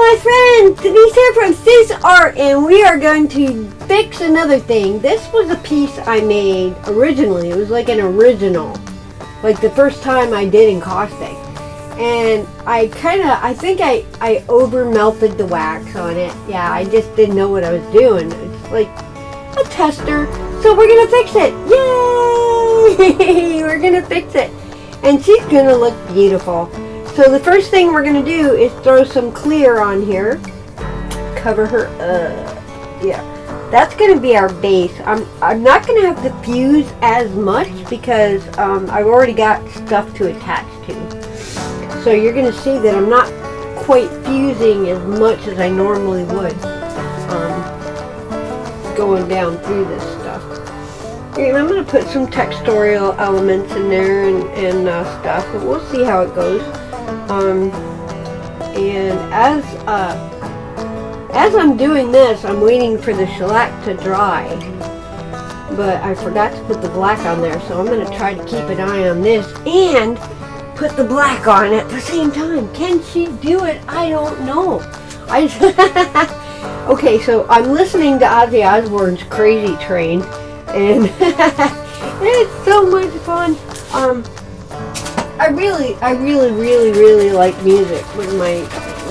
my friends, Denise here from Sis Art, and we are going to fix another thing. This was a piece I made originally. It was like an original, like the first time I did Encaustic. And I think I over melted the wax on it. Yeah, I just didn't know what I was doing. It's like a tester. So we're gonna fix it. Yay! We're gonna fix it. And she's gonna look beautiful. So the first thing we're going to do is throw some clear on here. Cover her up. Yeah. That's going to be our base. I'm not going to have to fuse as much because I've already got stuff to attach to. So you're going to see that I'm not quite fusing as much as I normally would going down through this stuff. And I'm going to put some textorial elements in there and stuff. And we'll see how it goes. And as I'm doing this, I'm waiting for the shellac to dry, but I forgot to put the black on there, so I'm going to try to keep an eye on this and put the black on at the same time. Can she do it? I don't know. Okay, so I'm listening to Ozzy Osbourne's Crazy Train, and it's so much fun. I really like music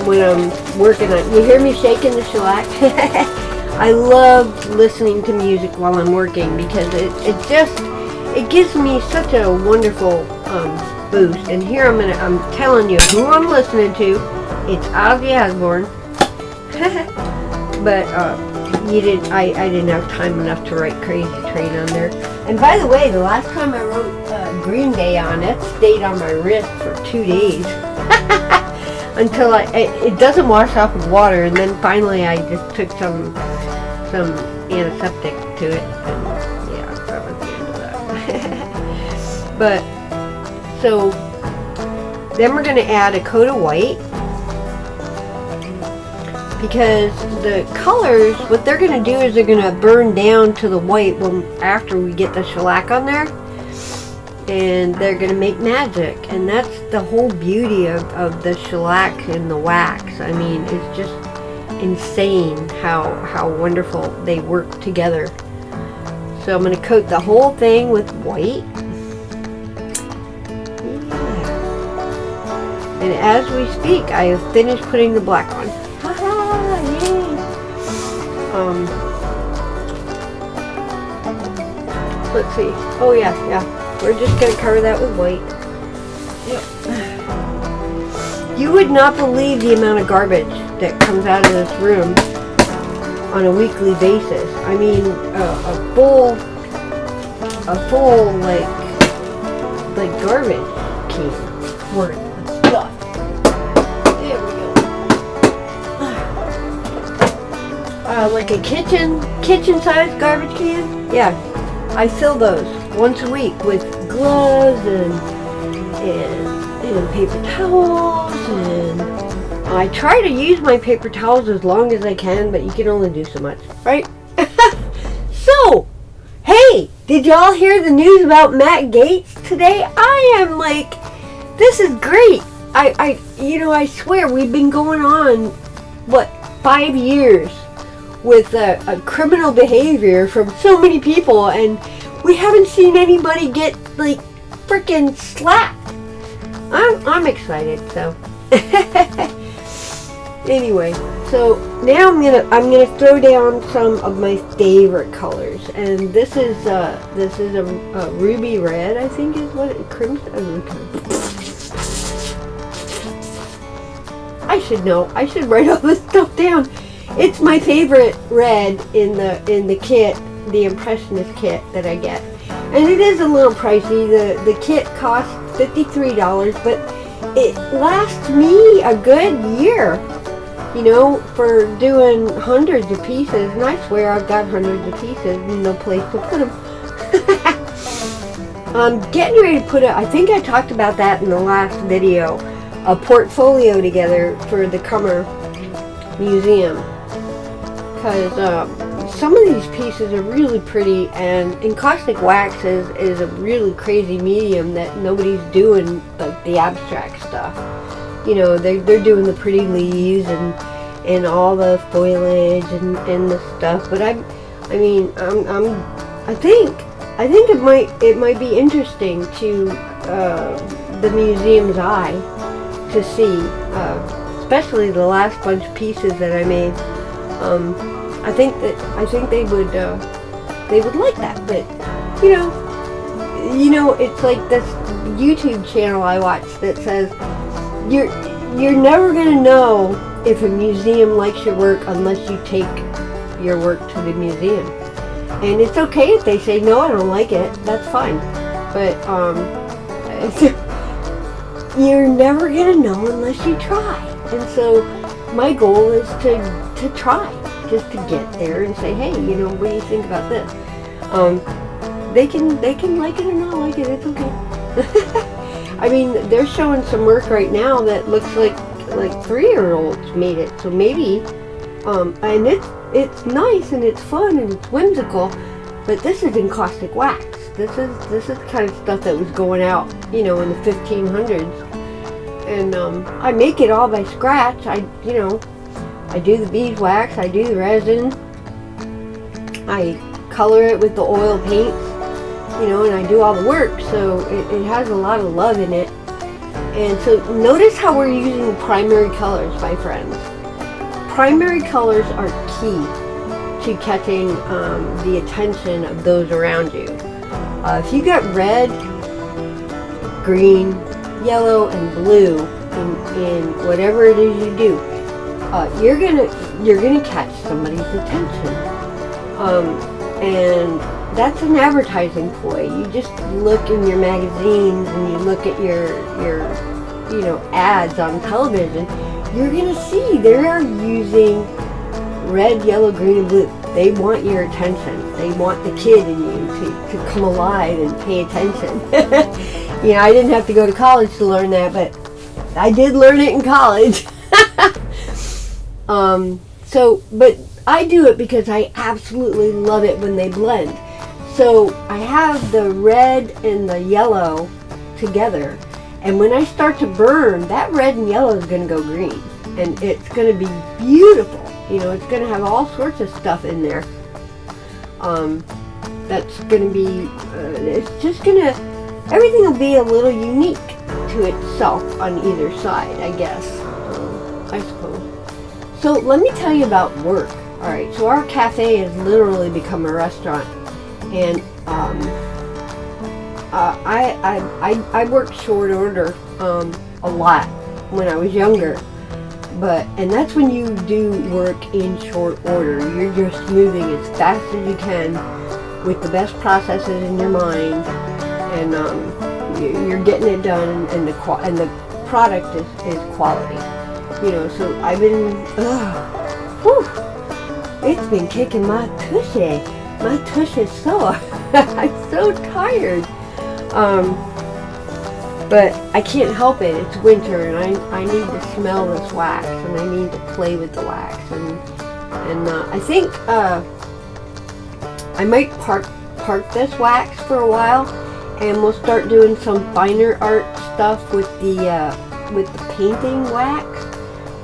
when I'm working on. You hear me shaking the shellac? I love listening to music while I'm working because it gives me such a wonderful boost. And here I'm telling you who I'm listening to. It's Ozzy Osbourne. But I didn't have time enough to write Crazy Train on there. And by the way, the last time I wrote Green Day on it, stayed on my wrist for 2 days until it doesn't wash off with water, and then finally I just took some antiseptic to it, and yeah, that was the end of that. But so then we're going to add a coat of white, because the colors, what they're going to do is they're going to burn down to the white after we get the shellac on there, and they're going to make magic. And that's the whole beauty of the shellac and the wax. I mean, it's just insane how wonderful they work together. So I'm going to coat the whole thing with white. Yeah. And as we speak, I have finished putting the black on. Let's see. Oh yeah. We're just gonna cover that with white. Yep. You would not believe the amount of garbage that comes out of this room on a weekly basis. I mean, a full like garbage can worth of stuff. There we go. Like a kitchen sized garbage can. Yeah. I fill those once a week with gloves and paper towels, and I try to use my paper towels as long as I can, but you can only do so much, right? So, hey, did y'all hear the news about Matt Gaetz today? I am like, this is great. I swear we've been going on, 5 years with a criminal behavior from so many people, and we haven't seen anybody get like freaking slapped. I'm excited. So anyway, so now I'm gonna throw down some of my favorite colors, and this is a ruby red, I think is what it crimson. I should know. I should write all this stuff down. It's my favorite red in the kit, the Impressionist kit that I get. And it is a little pricey. The kit costs $53, but it lasts me a good year, for doing hundreds of pieces. And I swear I've got hundreds of pieces and no place to put them. I'm getting ready to put I think I talked about that in the last video, a portfolio together for the Cummer Museum. Because some of these pieces are really pretty, and encaustic wax is a really crazy medium that nobody's doing, like the abstract stuff. They're doing the pretty leaves and all the foliage and the stuff. But I think it might be interesting to the museum's eye to see, especially the last bunch of pieces that I made. I think they would like that. But it's like this YouTube channel I watch that says you're never gonna know if a museum likes your work unless you take your work to the museum. And it's okay if they say, no, I don't like it. That's fine. But you're never going to know unless you try. And so my goal is to try. Just to get there and say, hey, what do you think about this? They can like it or not like it. It's okay. I mean, they're showing some work right now that looks like 3-year-olds made it. So maybe, and it's nice and it's fun and it's whimsical, but this is encaustic wax. This is the kind of stuff that was going out, in the 1500s. And I make it all by scratch. I do the beeswax, I do the resin, I color it with the oil paints, and I do all the work. So it has a lot of love in it. And so notice how we're using primary colors, my friends. Primary colors are key to catching the attention of those around you. If you got red, green, yellow, and blue in whatever it is you do, you're gonna catch somebody's attention. And that's an advertising ploy. You just look in your magazines and you look at your ads on television. You're gonna see they are using red, yellow, green, and blue. They want your attention. They want the kid in you to come alive and pay attention. I didn't have to go to college to learn that, but I did learn it in college. But I do it because I absolutely love it when they blend. So I have the red and the yellow together. And when I start to burn, that red and yellow is going to go green. And it's going to be beautiful. It's going to have all sorts of stuff in there. That's going to be, it's just going to, everything will be a little unique to itself on either side, I guess. I suppose. So let me tell you about work. Alright, so our cafe has literally become a restaurant. And I worked short order a lot when I was younger, and that's when you do work in short order. You're just moving as fast as you can with the best processes in your mind, and you're getting it done, and the product is quality. So I've been, it's been kicking my tushy. My tush is sore. I'm so tired. But I can't help it. It's winter, and I need to smell this wax, and I need to play with the wax, and I think I might park this wax for a while, and we'll start doing some finer art stuff with the painting wax,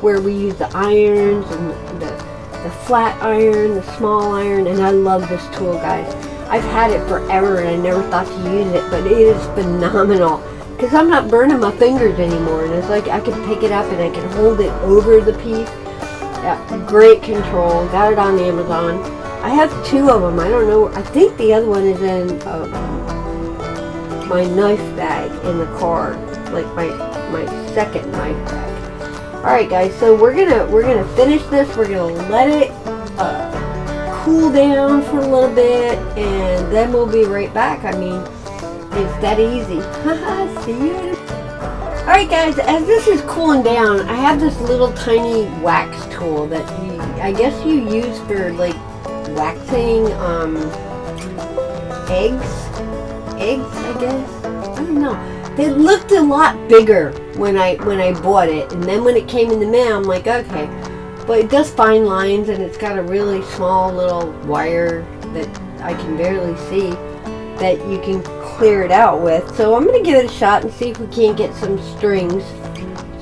where we use the irons and the flat iron, the small iron, and I love this tool, guys. I've had it forever and I never thought to use it, but it is phenomenal because I'm not burning my fingers anymore, and it's like I can pick it up and I can hold it over the piece. Yeah, great control. Got it on Amazon. I have 2 of them. I don't know. I think the other one is in my knife bag in the car, like my second knife bag. Alright guys, so we're gonna finish this. We're gonna let it cool down for a little bit, and then we'll be right back. I mean, it's that easy. See you. Alright guys, as this is cooling down, I have this little tiny wax tool that I guess you use for like waxing eggs, I guess. I don't know. They looked a lot bigger when I bought it, and then when it came in the mail, I'm like, okay. But it does fine lines, and it's got a really small little wire that I can barely see that you can clear it out with. So I'm going to give it a shot and see if we can't get some strings,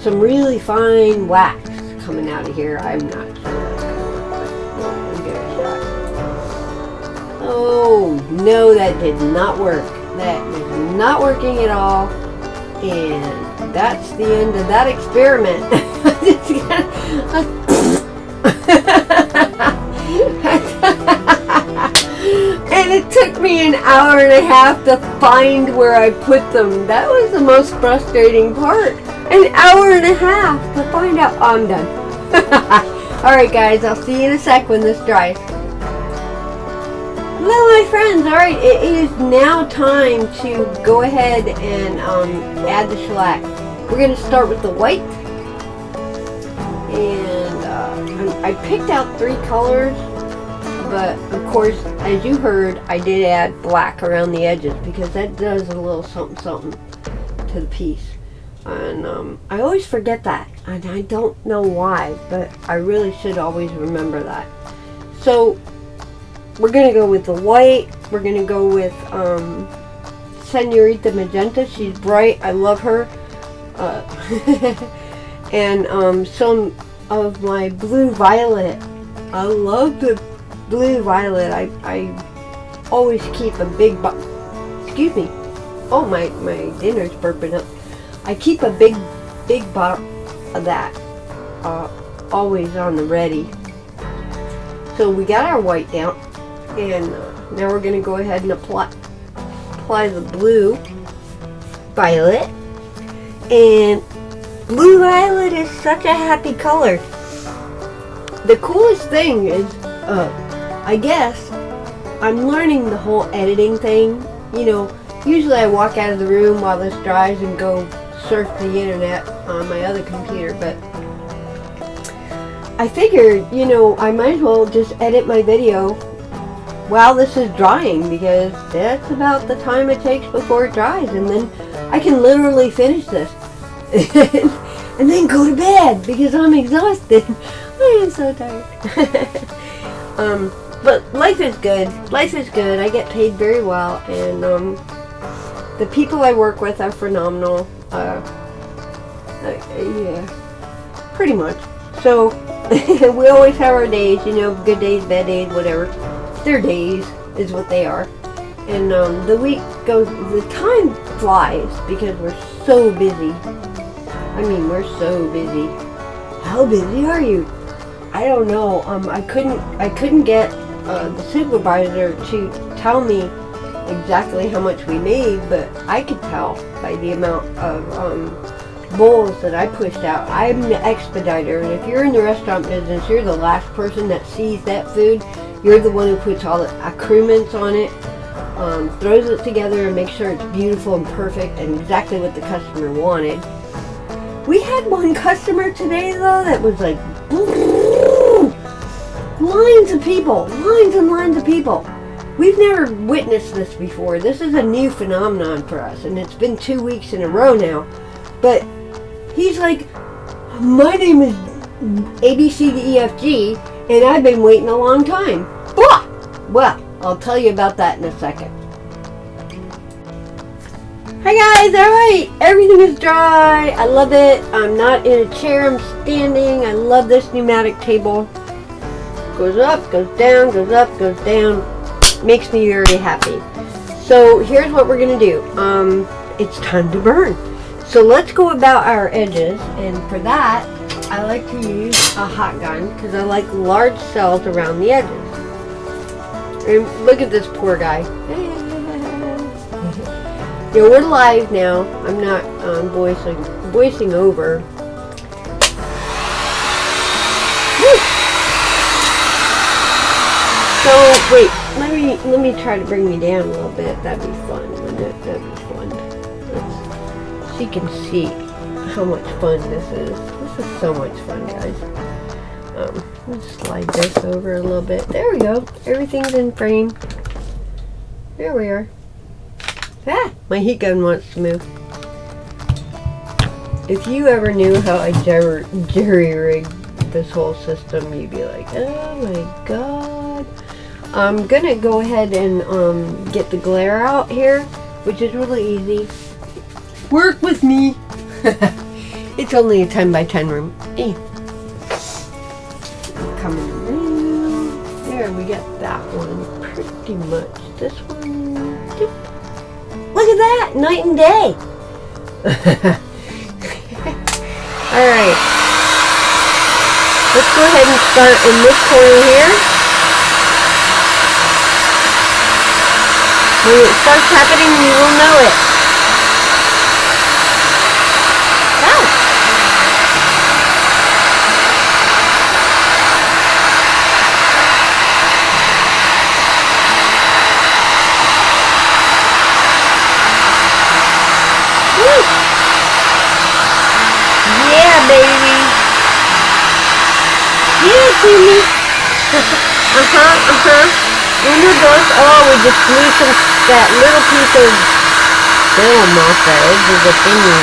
some really fine wax coming out of here. I'm not sure that's going to work, but we'll give it a shot. Oh, no, that did not work. That is not working at all. And that's the end of that experiment. And it took me an hour and a half to find where I put them. That was the most frustrating part. An hour and a half to find out. Oh, I'm done. Alright guys, I'll see you in a sec when this dries. Hello my friends. Alright, it is now time to go ahead and add the shellac. We're going to start with the white. And I picked out 3 colors. But of course, as you heard, I did add black around the edges because that does a little something something to the piece. And I always forget that, and I don't know why, but I really should always remember that. So we're gonna go with the white. We're gonna go with Senorita Magenta. She's bright. I love her. And some of my blue violet. I love the blue violet. I always keep a big excuse me. Oh, my dinner's burping up. I keep a big bottle of that always on the ready. So we got our white down, and now we're going to go ahead and apply the blue violet. And blue violet is such a happy color. The coolest thing is I guess I'm learning the whole editing thing. You know, usually I walk out of the room while this dries and go surf the internet on my other computer, but I figured, you know, I might as well just edit my video while this is drying, because that's about the time it takes before it dries, and then I can literally finish this and then go to bed because I'm exhausted. I am so tired. But life is good. Life is good. I get paid very well, and the people I work with are phenomenal. Yeah, pretty much. So we always have our days, you know, good days, bad days, whatever. Their days is what they are. And the week goes, the time flies because we're so busy. I mean, we're so busy. How busy are you? I don't know. I couldn't get the supervisor to tell me exactly how much we made, but I could tell by the amount of bowls that I pushed out. I'm the expediter, and if you're in the restaurant business, you're the last person that sees that food. You're the one who puts all the accoutrements on it, throws it together and makes sure it's beautiful and perfect and exactly what the customer wanted. We had one customer today though that was like lines of people, lines and lines of people. We've never witnessed this before. This is a new phenomenon for us, and it's been 2 weeks in a row now. But he's like, my name is ABCDEFG, and I've been waiting a long time. Blah! Well, I'll tell you about that in a second. Hi guys, alright, everything is dry. I love it. I'm not in a chair, I'm standing. I love this pneumatic table. Goes up, goes down, goes up, goes down. Makes me very happy. So here's what we're going to do. It's time to burn. So let's go about our edges, and for that I like to use a hot gun because I like large cells around the edges. And look at this poor guy. You know, we're live now. I'm not voicing over. Woo! So wait, let me try to bring me down a little bit. That'd be fun, wouldn't it? That'd be fun. So you can see how much fun this is. This is so much fun, guys. Let's slide this over a little bit. There we go. Everything's in frame. There we are. Ah, my heat gun wants to move. If you ever knew how I jerry-rigged this whole system, you'd be like, oh my god. I'm gonna go ahead and get the glare out here, which is really easy. Work with me. It's only a 10 by 10 room. coming around. There, we got that one pretty much. This one, doop. Look at that, night and day. Alright, let's go ahead and start in this corner here. When it starts happening, you will know it. Ow! Woo! Yeah, baby. Yeah, Timmy. Uno, dos. Oh, we just blew that little piece of film off the edge of the thingy.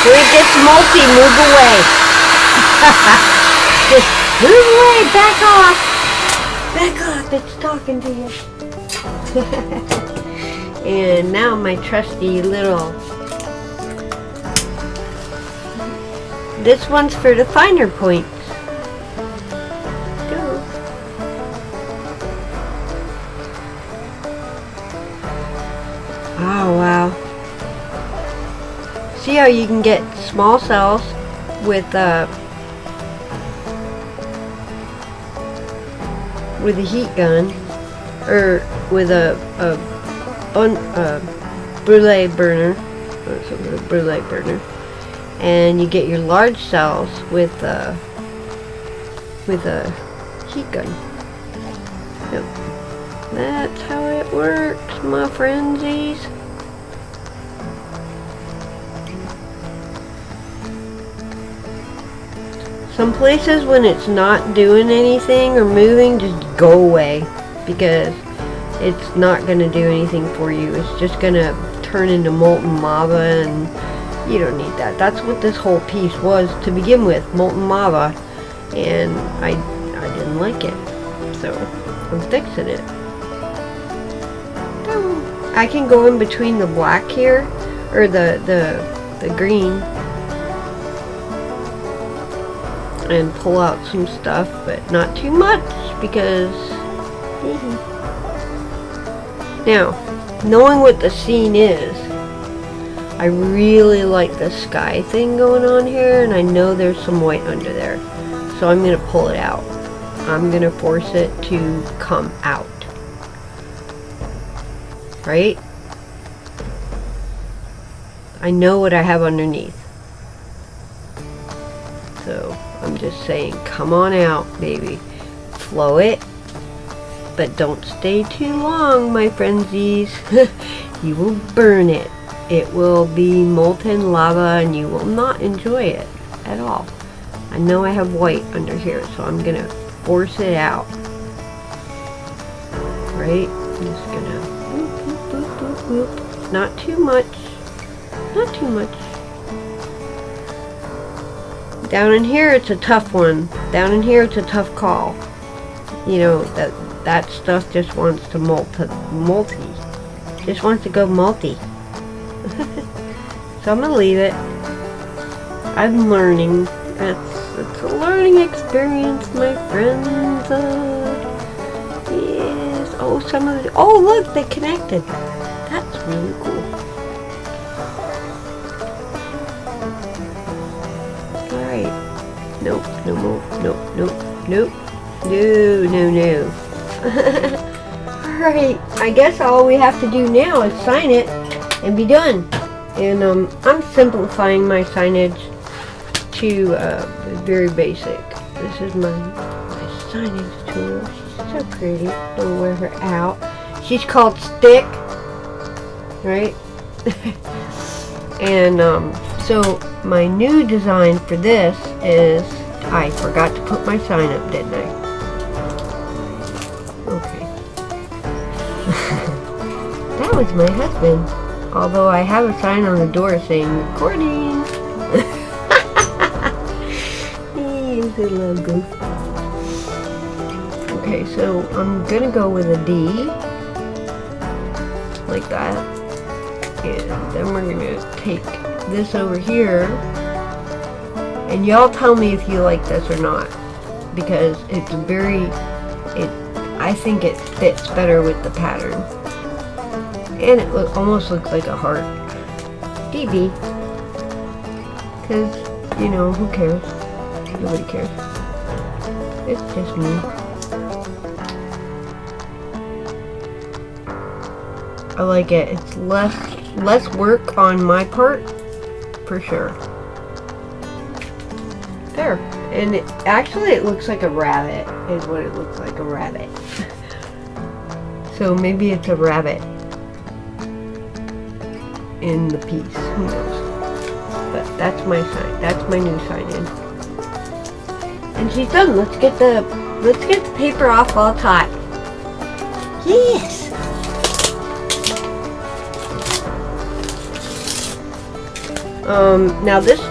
When it gets multi, move away. Just move away, back off. Back off, it's talking to you. And now my trusty little, this one's for the finer points. Go. Oh, wow. See how you can get small cells with a heat gun, or with a brulee burner, and you get your large cells with a heat gun. Yep. That's how it works, my frenzies. Some places, when it's not doing anything or moving, just go away, because it's not going to do anything for you. It's just going to turn into molten lava, and you don't need that. That's what this whole piece was to begin with, molten lava, and I didn't like it, so I'm fixing it. I can go in between the black here, or the green, and pull out some stuff, but not too much, because now, knowing what the scene is, I really like the sky thing going on here, and I know there's some white under there, so I'm going to pull it out. I'm going to force it to come out, right? I know what I have underneath, so I'm just saying, come on out, baby. Flow it, but don't stay too long, my frenzies. You will burn it. It will be molten lava, and you will not enjoy it at all. I know I have white under here, so I'm gonna force it out. Right? I'm just gonna whoop, whoop, whoop, whoop, whoop. Not too much. Not too much. Down in here, it's a tough one. Down in here, it's a tough call. You know, that stuff just wants to multi. Just wants to go multi. So I'm gonna leave it. I'm learning. It's a learning experience, my friends. Yes. Oh, some of the. Oh, look, they connected. That's really cool. Nope, no more, nope, nope, nope, no. Alright, I guess all we have to do now is sign it and be done. And I'm simplifying my signage to very basic. This is my signage tool. She's so pretty. Don't wear her out. She's called Stick, right? And so my new design for this is, I forgot to put my sign up, didn't I? Okay. That was my husband. Although I have a sign on the door saying recording. He's a little goof. Okay, so I'm gonna go with a D. Like that. And then we're gonna take this over here. And y'all tell me if you like this or not. Because it's I think it fits better with the pattern. And it almost looks like a heart. DB. Because, you know, who cares? Nobody cares. It's just me. I like it. It's less work on my part, for sure. There. And it looks like a rabbit, is what it looks like, a rabbit. So maybe it's a rabbit in the piece, who knows. But that's my sign, that's my new sign in. And she's done. Let's get the paper off while it's hot. Yes! Now this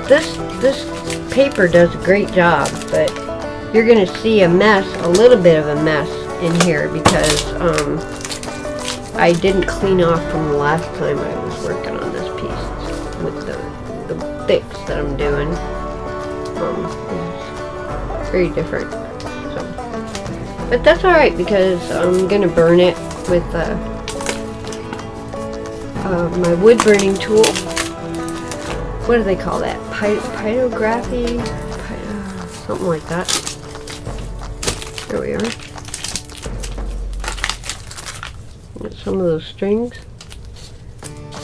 paper does a great job, but you're gonna see a little bit of a mess in here because I didn't clean off from the last time I was working on this piece with the fix that I'm doing. It's very different. So, but that's all right because I'm gonna burn it with my wood burning tool. What do they call that? Pyrography? Something like that. There we are. Got some of those strings.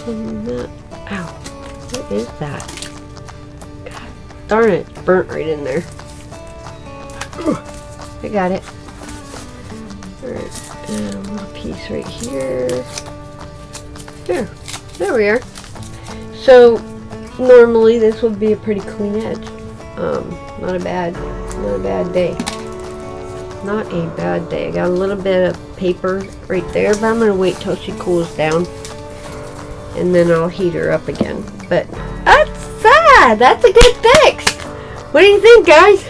Ow. What is that? God darn it. It's burnt right in there. I got it. Alright. And a little piece right here. There we are. So, normally this would be a pretty clean edge. Not a bad day. Not a bad day. I got a little bit of paper right there, but I'm gonna wait till she cools down and then I'll heat her up again. But that's a good fix. What do you think, guys?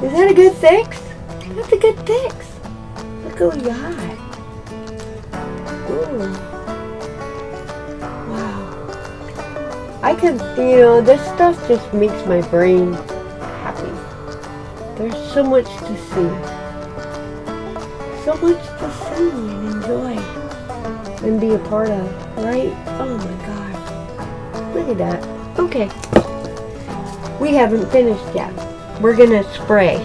Is that a good fix? That's a good fix. Look what we got. Ooh. I could, this stuff just makes my brain happy. There's so much to see. So much to see and enjoy. And be a part of, right? Oh my God. Look at that. Okay. We haven't finished yet. We're gonna spray.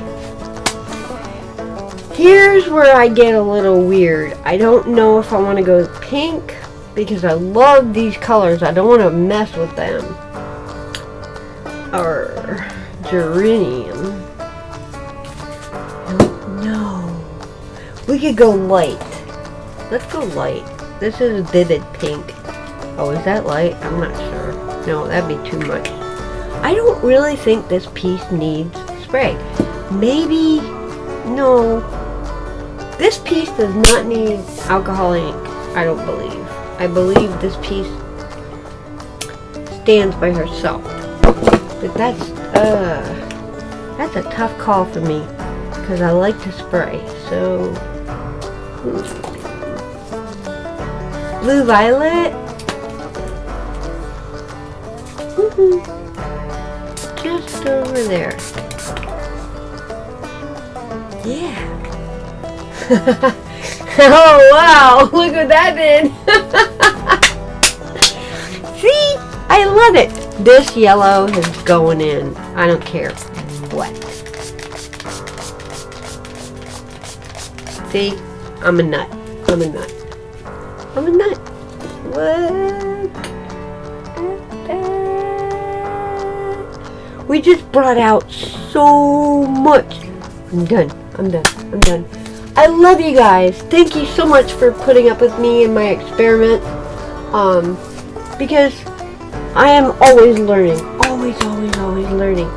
Here's where I get a little weird. I don't know if I want to go with pink, because I love these colors. I don't want to mess with them. Or geranium. No. We could go light. Let's go light. This is vivid pink. Oh, is that light? I'm not sure. No, that'd be too much. I don't really think this piece needs spray. Maybe, no. This piece does not need alcohol ink, I don't believe. I believe this piece stands by herself. But that's a tough call for me because I like to spray. So blue violet. Just over there. Yeah. Oh wow, look what that did. See? I love it. This yellow is going in. I don't care what. See? I'm a nut. I'm a nut. I'm a nut. Look at that. We just brought out so much. I'm done. I'm done. I'm done. I love you guys. Thank you so much for putting up with me and my experiment. Because I am always learning. Always, always, always learning.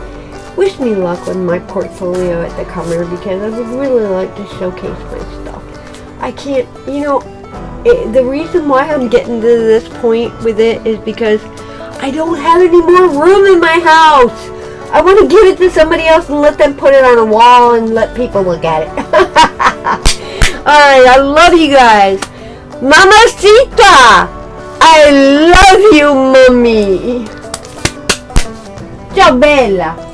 Wish me luck with my portfolio at the cover because I would really like to showcase my stuff. I can't, The reason why I'm getting to this point with it is because I don't have any more room in my house. I want to give it to somebody else and let them put it on a wall and let people look at it. Alright, I love you guys. Mamacita! I love you, mommy. Ciao, bella.